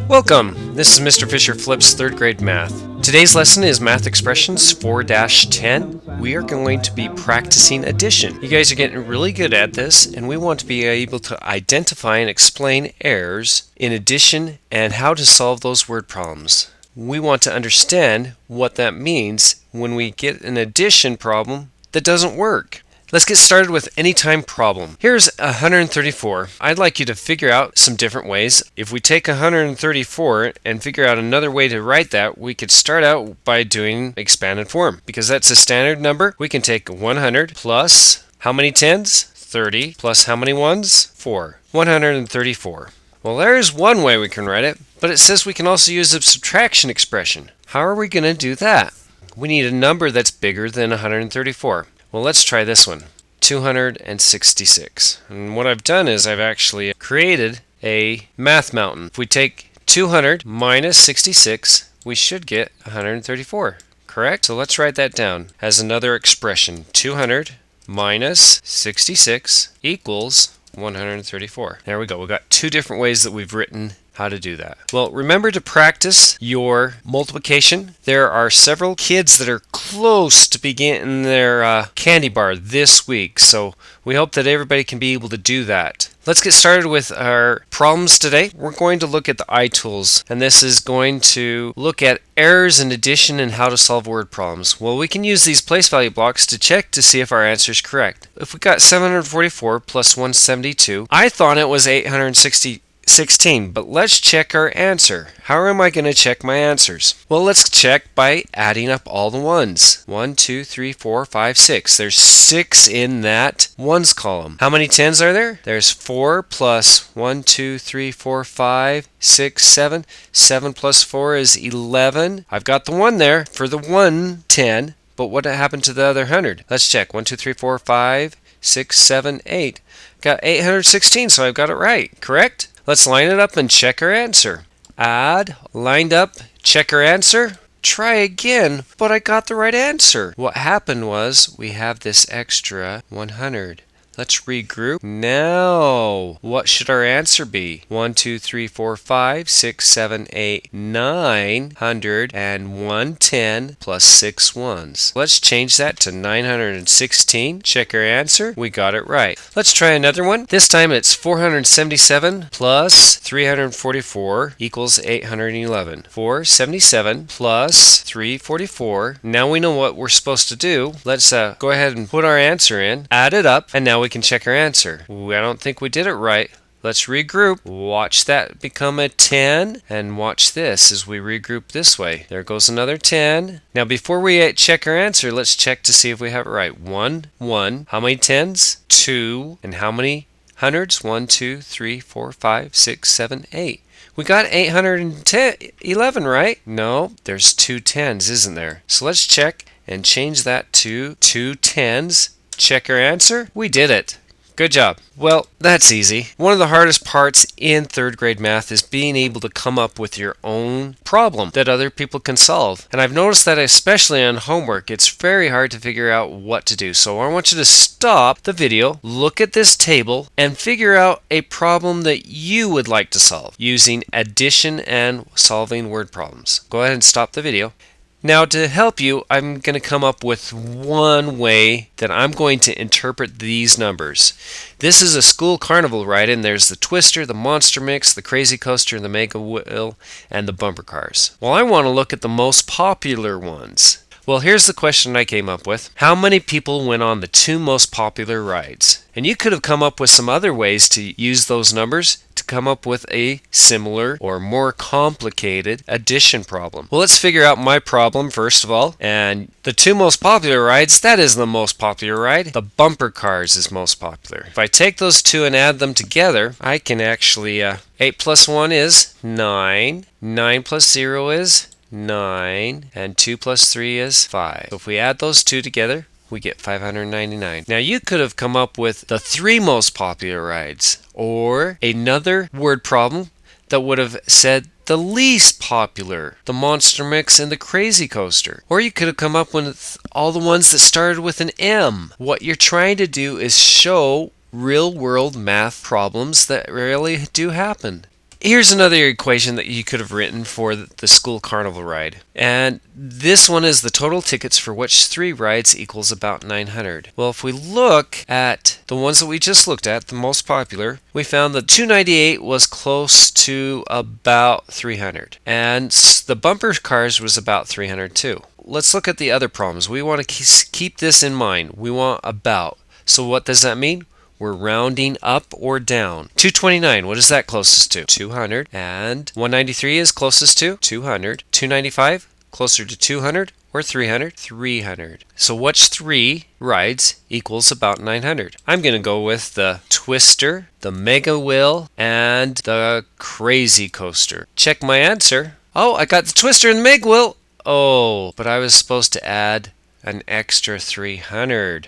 Welcome! This is Mr. Fisher Flips 3rd grade math. Today's lesson is Math Expressions 4-10. We are going to be practicing addition. You guys are getting really good at this, and we want to be able to identify and explain errors in addition and how to solve those word problems. We want to understand what that means when we get an addition problem that doesn't work. Let's get started with anytime problem. Here's 134. I'd like you to figure out some different ways. If we take 134 and figure out another way to write that, we could start out by doing expanded form. Because that's a standard number, we can take 100 plus how many tens? 30 plus how many ones? 4. 134. Well, there's one way we can write it, but it says we can also use a subtraction expression. How are we going to do that? We need a number that's bigger than 134. Well, let's try this one, 266. And what I've done is I've actually created a math mountain. If we take 200 minus 66, we should get 134, correct? So let's write that down as another expression. 200 minus 66 equals 134. There we go. We've got two different ways that we've written how to do that. Well, remember to practice your multiplication. There are several kids that are close to be getting their candy bar this week, so we hope that everybody can be able to do that. Let's get started with our problems today. We're going to look at the iTools, and this is going to look at errors in addition and how to solve word problems. Well, we can use these place value blocks to check to see if our answer is correct. If we got 744 plus 172, I thought it was 816, but let's check our answer. How am I going to check my answers? Well, let's check by adding up all the ones. 1, 2, 3, 4, 5, 6. There's 6 in that ones column. How many tens are there? There's 4 plus 1, 2, 3, 4, 5, 6, 7. 7 plus 4 is 11. I've got the 1 there for the 1 10, but what happened to the other 100? Let's check. 1, 2, 3, 4, 5, 6, 7, 8. Got 816, so I've got it right, correct? Let's line it up and check our answer. Add, lined up, check our answer. Try again, but I got the right answer. What happened was we have this extra 100. Let's regroup. Now, what should our answer be? 1, 2, 3, 4, 5, 6, 7, 8, 900 and 110 plus 6 ones. Let's change that to 916. Check our answer. We got it right. Let's try another one. This time it's 477 plus 344 equals 811. 477 plus 344. Now we know what we're supposed to do. Let's go ahead and put our answer in, add it up, and now we can check our answer. I don't think we did it right. Let's regroup. Watch that become a 10, and watch this as we regroup this way. There goes another 10. Now before we check our answer, let's check to see if we have it right. 1, 1. How many tens? 2. And how many hundreds? 1, 2, 3, 4, 5, 6, 7, 8. We got 811, right? No, there's 2 tens, isn't there? So let's check and change that to 2 tens. Check our answer. We did it. Good job. Well, that's easy. One of the hardest parts in 3rd grade math is being able to come up with your own problem that other people can solve. And I've noticed that especially on homework, it's very hard to figure out what to do. So I want you to stop the video, look at this table, and figure out a problem that you would like to solve using addition and solving word problems. Go ahead and stop the video. Now, to help you, I'm going to come up with one way that I'm going to interpret these numbers. This is a school carnival ride, and there's the Twister, the Monster Mix, the Crazy Coaster, the Mega Wheel, and the bumper cars. Well, I want to look at the most popular ones. Well, here's the question I came up with. How many people went on the 2 most popular rides? And you could have come up with some other ways to use those numbers to come up with a similar or more complicated addition problem. Well, let's figure out my problem first of all. And the 2 most popular rides, that is the most popular ride. The bumper cars is most popular. If I take those 2 and add them together, I can actually, 8 plus 1 is 9. 9 plus 0 is 9, and 2 plus 3 is 5. So if we add those 2 together, we get 599. Now you could have come up with the 3 most popular rides, or another word problem that would have said the least popular, the Monster Mix and the Crazy Coaster. Or you could have come up with all the ones that started with an M. What you're trying to do is show real-world math problems that really do happen. Here's another equation that you could have written for the school carnival ride. And this one is the total tickets for which 3 rides equals about 900. Well, if we look at the ones that we just looked at, the most popular, we found that 298 was close to about 300. And the bumper cars was about 300 too. Let's look at the other problems. We want to keep this in mind. We want about. So what does that mean? We're rounding up or down. 229, what is that closest to? 200. And 193 is closest to? 200. 295, closer to 200 or 300? 300. So which 3 rides equals about 900? I'm going to go with the Twister, the Mega Wheel, and the Crazy Coaster. Check my answer. Oh, I got the Twister and the Mega Wheel. Oh, but I was supposed to add an extra 300.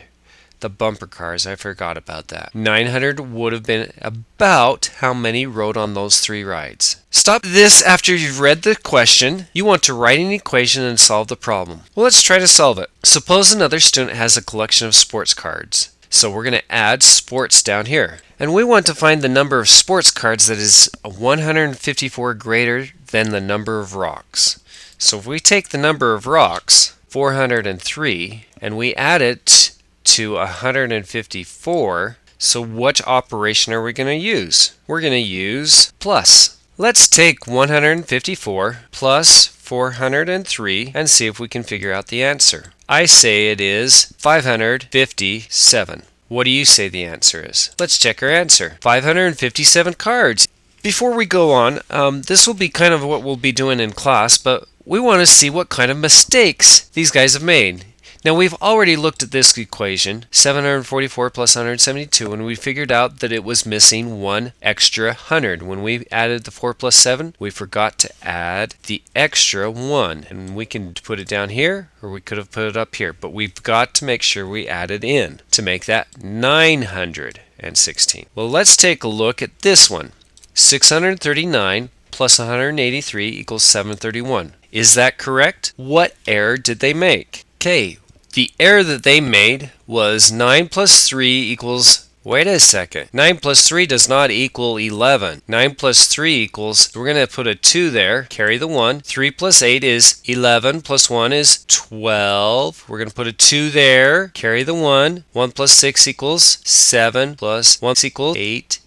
The bumper cars, I forgot about that. 900 would have been about how many rode on those 3 rides. Stop this after you've read the question. You want to write an equation and solve the problem. Well, let's try to solve it. Suppose another student has a collection of sports cards. So we're going to add sports down here. And we want to find the number of sports cards that is 154 greater than the number of rocks. So if we take the number of rocks, 403, and we add it to 154, so what operation are we going to use? We're going to use plus. Let's take 154 plus 403 and see if we can figure out the answer. I say it is 557. What do you say the answer is? Let's check our answer. 557 cards. Before we go on, this will be kind of what we'll be doing in class, but we want to see what kind of mistakes these guys have made. Now we've already looked at this equation, 744 plus 172, and we figured out that it was missing 1 extra 100. When we added the 4 plus 7, we forgot to add the extra 1. And we can put it down here, or we could have put it up here. But we've got to make sure we add it in to make that 916. Well, let's take a look at this one. 639 plus 183 equals 731. Is that correct? What error did they make? Okay. The error that they made was 9 plus 3 equals, wait a second, 9 plus 3 does not equal 11. 9 plus 3 equals, we're going to put a 2 there, carry the 1. 3 plus 8 is 11, plus 1 is 12. We're going to put a 2 there, carry the 1. 1 plus 6 equals 7, plus 1 equals 8.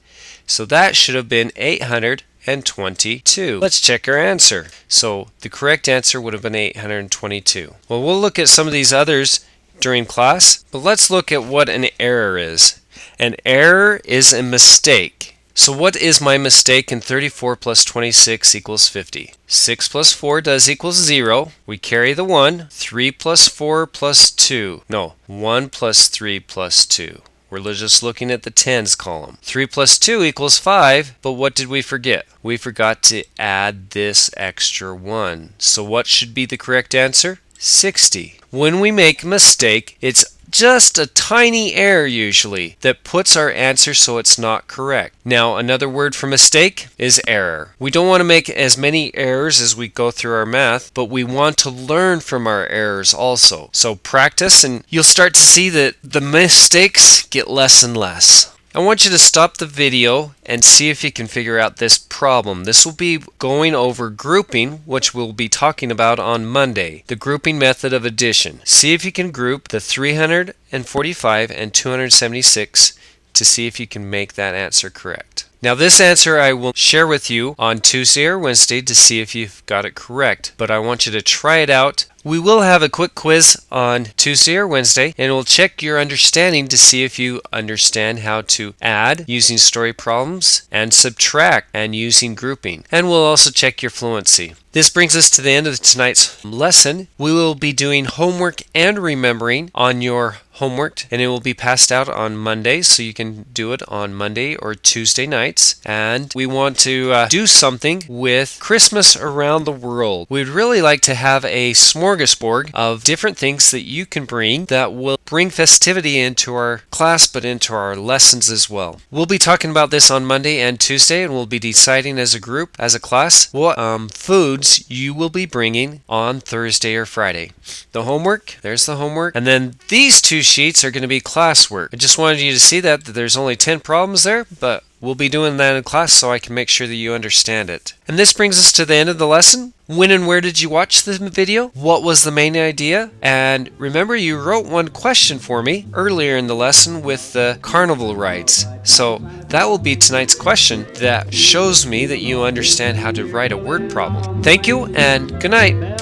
So that should have been 822. Let's check our answer. So the correct answer would have been 822. Well, we'll look at some of these others during class, but let's look at what an error is. An error is a mistake. So what is my mistake in 34 plus 26 equals 50? 6 plus 4 does equal 0. We carry the 1. 3 plus 4 plus 2. No, 1 plus 3 plus 2. We're just looking at the tens column. 3 plus 2 equals 5, but what did we forget? We forgot to add this extra 1. So what should be the correct answer? 60. When we make a mistake, it's just a tiny error usually that puts our answer so it's not correct. Now, another word for mistake is error. We don't want to make as many errors as we go through our math, but we want to learn from our errors also. So practice and you'll start to see that the mistakes get less and less. I want you to stop the video and see if you can figure out this problem. This will be going over grouping, which we'll be talking about on Monday, the grouping method of addition. See if you can group the 345 and 276 to see if you can make that answer correct. Now this answer I will share with you on Tuesday or Wednesday to see if you've got it correct, but I want you to try it out. We will have a quick quiz on Tuesday or Wednesday, and we'll check your understanding to see if you understand how to add using story problems and subtract and using grouping. And we'll also check your fluency. This brings us to the end of tonight's lesson. We will be doing homework and remembering on your homework, and it will be passed out on Monday, so you can do it on Monday or Tuesday nights. And we want to do something with Christmas around the world. We'd really like to have a smorgasbord of different things that you can bring that will bring festivity into our class, but into our lessons as well. We'll be talking about this on Monday and Tuesday, and we'll be deciding as a group, as a class, what foods you will be bringing on Thursday or Friday. The homework, there's the homework, and then these two sheets are going to be classwork. I just wanted you to see that there's only 10 problems there, but We'll be doing that in class so I can make sure that you understand it. And this brings us to the end of the lesson. When and where did you watch the video? What was the main idea? And remember, you wrote one question for me earlier in the lesson with the carnival rides. So that will be tonight's question that shows me that you understand how to write a word problem. Thank you and good night.